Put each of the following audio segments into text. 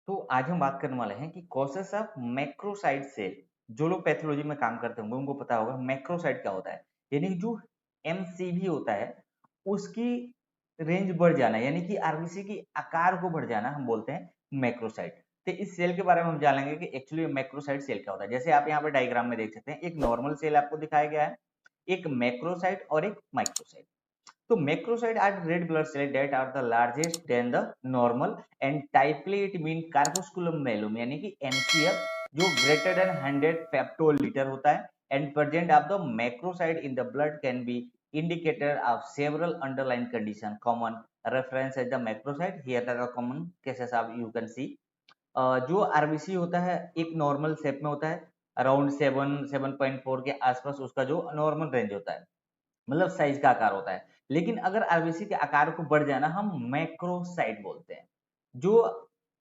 तो आज हम बात करने वाले हैं कि कॉसेस ऑफ मैक्रोसाइट सेल। जो लोग पैथोलॉजी में काम करते होंगे उनको पता होगा मैक्रोसाइट क्या होता है। यानी कि जो एमसीवी होता है उसकी रेंज बढ़ जाना, यानी कि आरबीसी की आकार को बढ़ जाना हम बोलते हैं मैक्रोसाइट। तो इस सेल के बारे में हम जानेंगे कि एक्चुअली मैक्रोसाइट सेल क्या होता है। जैसे आप यहाँ पे डायग्राम में देख सकते हैं, एक नॉर्मल सेल आपको दिखाया गया है, एक मैक्रोसाइट और एक microsite. So macrocytes are red blood cells that are the largest than the normal and typically it mean corpusculum velum यानी कि MCF जो greater than 100 femtoliter होता है and present of the macrocyte in the blood can be indicator of several underlying condition. Common reference as the macrocyte, here are the common cases of you can see. जो RBC होता है एक normal shape में होता है, around 7.4 के आसपास उसका जो नॉर्मल रेंज होता है, मतलब साइज का आकार होता है। लेकिन अगर आरबीसी के आकार को बढ़ जाना हम मैक्रोसाइट बोलते हैं। जो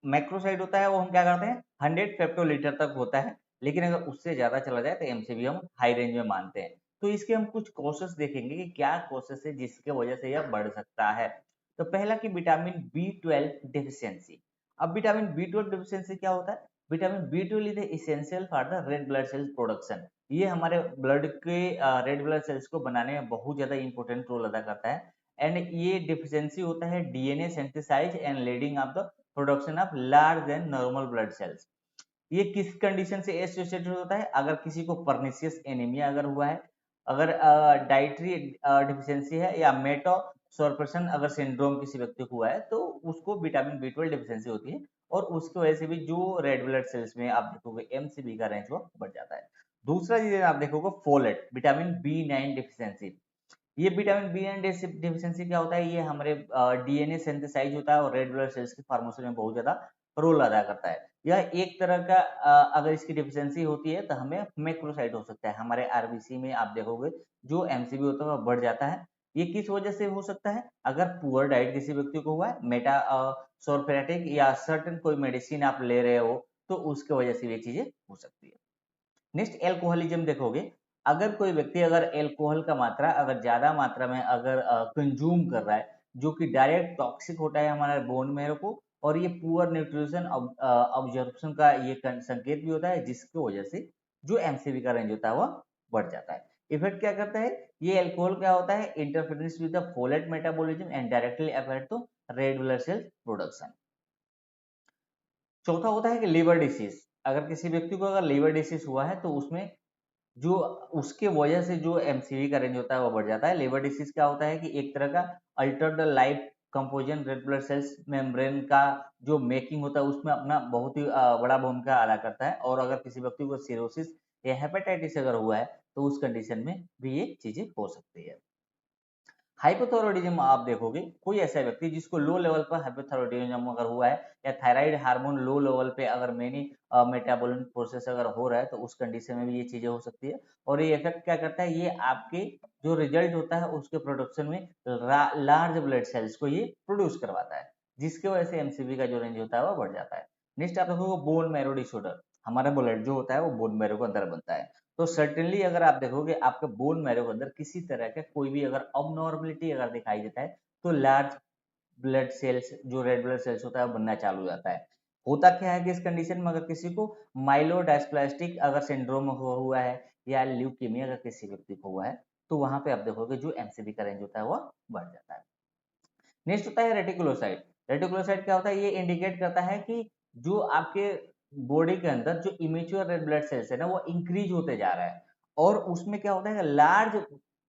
मैक्रोसाइट होता है वो हम क्या करते हैं 100 फेप्टोलीटर तक होता है, लेकिन अगर उससे ज्यादा चला जाए तो एमसीवी हम हाई रेंज में मानते हैं। तो इसके हम कुछ कॉसेस देखेंगे कि क्या कॉसेस है जिसके वजह से यह बढ़ सकता है। तो पहला कि विटामिन बी 12 डिफिशियंसी। अब विटामिन बी 12 डिफिशियंसी क्या होता है? Vitamin B 12 is essential for the red blood cells production. ये हमारे ब्लड के रेड ब्लड सेल्स को बनाने में बहुत ज्यादा इंपॉर्टेंट रोल अदा करता है। एंड ये डिफिशियंसी होता है DNA synthesise and leading of the production of large than normal blood cells. ये किस कंडीशन से एसोसिएटेड होता है? अगर किसी को पर्निशियस एनीमिया अगर हुआ है, अगर डाइटरी डिफिशियंसी है, या मेटासॉर्प्शन अगर सिंड्रोम किसी व्यक्ति को हुआ है, तो उसको विटामिन बी 12 डिफिशियंसी होती है और उसकी वजह से भी जो रेड ब्लड सेल्स में आप देखोगे एमसीबी का रेंज वो बढ़ जाता है। दूसरा चीज आप देखोगे फोलेट, विटामिन बी 9 डिफिशियंसी। ये विटामिन बी 9 डिफिशियंसी क्या होता है? ये हमारे डीएनए सिंथेसाइज होता है और रेड ब्लड सेल्स के फॉर्मेशन में बहुत ज्यादा रोल अदा करता है। यह एक तरह का अगर इसकी डिफिशियंसी होती है तो हमें मैक्रोसाइट हो सकता है। हमारे आरबीसी में आप देखोगे जो एमसीबी होता है वह बढ़ जाता है। ये किस वजह से हो सकता है? अगर पुअर डाइट किसी व्यक्ति को हुआ है, मेटा सोरफेरेटिक या सर्टेन कोई मेडिसिन आप ले रहे हो, तो उसके वजह से ये चीजें हो सकती है। नेक्स्ट एल्कोहलिज्म देखोगे, अगर कोई व्यक्ति अगर एल्कोहल का मात्रा अगर ज्यादा मात्रा में अगर कंज्यूम कर रहा है, जो कि डायरेक्ट टॉक्सिक होता है हमारे बोन मैरो को, और ये पुअर न्यूट्रिशन ऑब्जर्प्शन का ये संकेत भी होता है, जिसकी वजह से जो एमसीबी का रेंज होता है वह बढ़ जाता है। इफेक्ट क्या करता है? ये एल्कोहल क्या होता है? Interference with the folate metabolism and directly affect to red blood cell production. चौथा होता है कि लीवर डिसीज। अगर किसी व्यक्ति को अगर लीवर डिसीज हुआ है तो उसमें जो उसके वजह से जो एमसीवी का रेंज होता है वो बढ़ जाता है। लिवर डिसीज क्या होता है कि एक तरह का alter the life composition red blood cells membrane का जो मेकिंग होता है उसमें अपना बहुत ही बड़ा भूमिका अदा करता है। और अगर किसी व्यक्ति को सिरोसिस या हेपेटाइटिस अगर हुआ है तो उस कंडीशन में भी ये चीजें हो सकती है। हाइपोथायरॉयडिज्म आप देखोगे, कोई ऐसा व्यक्ति जिसको लो लेवल पर हाइपोथायरॉयडिज्म अगर हुआ है, या थायराइड हार्मोन लो लेवल पे अगर मेनी मेटाबॉलिक प्रोसेस अगर हो रहा है, तो उस कंडीशन में भी ये चीजें हो सकती है। और ये इफेक्ट क्या करता है? ये आपके जो रिजल्ट होता है उसके प्रोडक्शन में लार्ज ब्लड सेल्स को ये प्रोड्यूस करवाता है, जिसकी वजह से एमसीबी का जो रेंज होता है वो बढ़ जाता है। नेक्स्ट आप देखोगे बोन मैरो डिसऑर्डर। हमारा ब्लड जो होता है वो बोन मैरो के अंदर बनता है। तो सर्टेनली अगर आप देखोगे आपके बोन मैरो के अंदर किसी तरह का कोई भी अगर अबनॉर्मलिटी अगर दिखाई देता है, तो लार्ज ब्लड सेल्स जो रेड ब्लड सेल्स होता है वो बनना चालू हो जाता है। होता क्या है कि इस कंडीशन में अगर किसी को माइलोडायस्प्लास्टिक अगर सिंड्रोम हुआ है, या ल्यूकीमिया अगर किसी व्यक्ति को हुआ है, तो वहां पे आप देखोगे जो एमसीबी का रेंज होता है वो बढ़ जाता है। नेक्स्ट होता है रेटिकुलोसाइट। रेटिकुलोसाइट क्या होता है? ये इंडिकेट करता है कि जो आपके बॉडी के अंदर जो इमेच्योर रेड ब्लड सेल्स है ना वो इंक्रीज होते जा रहा है, और उसमें क्या होता है लार्ज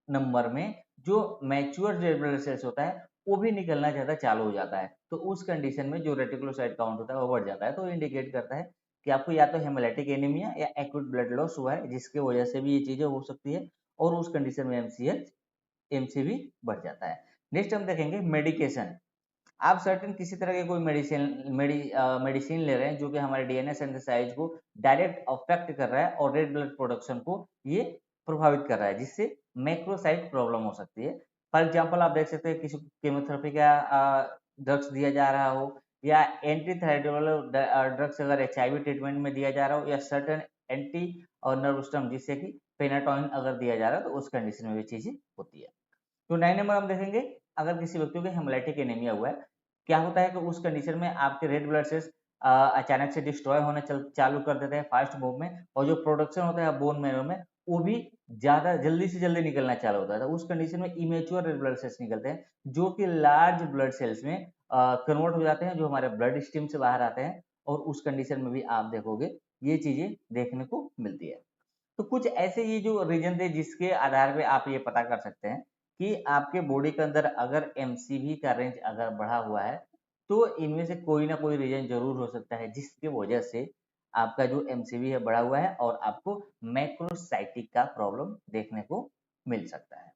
नंबर में जो मैच्योर रेड ब्लड सेल्स होता है वो भी निकलना ज्यादा चालू हो जाता है। तो उस कंडीशन में जो रेटिकुलोसाइट काउंट होता है वो बढ़ जाता है। तो इंडिकेट करता है कि आपको या तो हेमोलाइटिक एनीमिया या एक्यूट ब्लड लॉस हुआ है, जिसकी वजह से भी ये चीजें हो सकती है, और उस कंडीशन में एमसीवी बढ़ जाता है। नेक्स्ट हम देखेंगे मेडिकेशन। आप सर्टेन किसी तरह के कोई मेडिसिन ले रहे हैं जो कि हमारे डीएनए सिंथेसाइज को डायरेक्ट अफेक्ट कर रहा है और रेड ब्लड प्रोडक्शन को ये प्रभावित कर रहा है, जिससे मैक्रोसाइट प्रॉब्लम हो सकती है। फॉर एग्जांपल आप देख सकते हैं किसी को केमोथेरेपी का ड्रग्स दिया जा रहा हो, या एंटी थायराइडल ड्रग्स अगर एचआईवी ट्रीटमेंट में दिया जा रहा हो, या सर्टेन एंटी और नर्वस्टम जिससे कि पेनाटोइन अगर दिया जा रहा है, तो उस कंडीशन में भी चीजें होती है। तो 9 नंबर हम देखेंगे, अगर किसी व्यक्ति को हेमोलाइटिक एनीमिया हुआ है, क्या होता है कि उस कंडीशन में आपके रेड ब्लड सेल्स अचानक से डिस्ट्रॉय होना चालू कर देते हैं फास्ट मूव में, और जो प्रोडक्शन होता है बोन मैरो में वो भी ज्यादा जल्दी से जल्दी निकलना चालू होता है। तो उस कंडीशन में इमेच्योर रेड ब्लड सेल्स निकलते हैं, जो कि लार्ज ब्लड सेल्स में कन्वर्ट हो जाते हैं, जो हमारे ब्लड स्ट्रीम से बाहर आते हैं, और उस कंडीशन में भी आप देखोगे ये चीजें देखने को मिलती है। तो कुछ ऐसे ये जो रीजन थे जिसके आधार पे आप ये पता कर सकते हैं कि आपके बॉडी के अंदर अगर एमसीवी का रेंज अगर बढ़ा हुआ है, तो इनमें से कोई ना कोई रीजन जरूर हो सकता है जिसकी वजह से आपका जो एमसीवी है बढ़ा हुआ है और आपको मैक्रोसाइटिक का प्रॉब्लम देखने को मिल सकता है।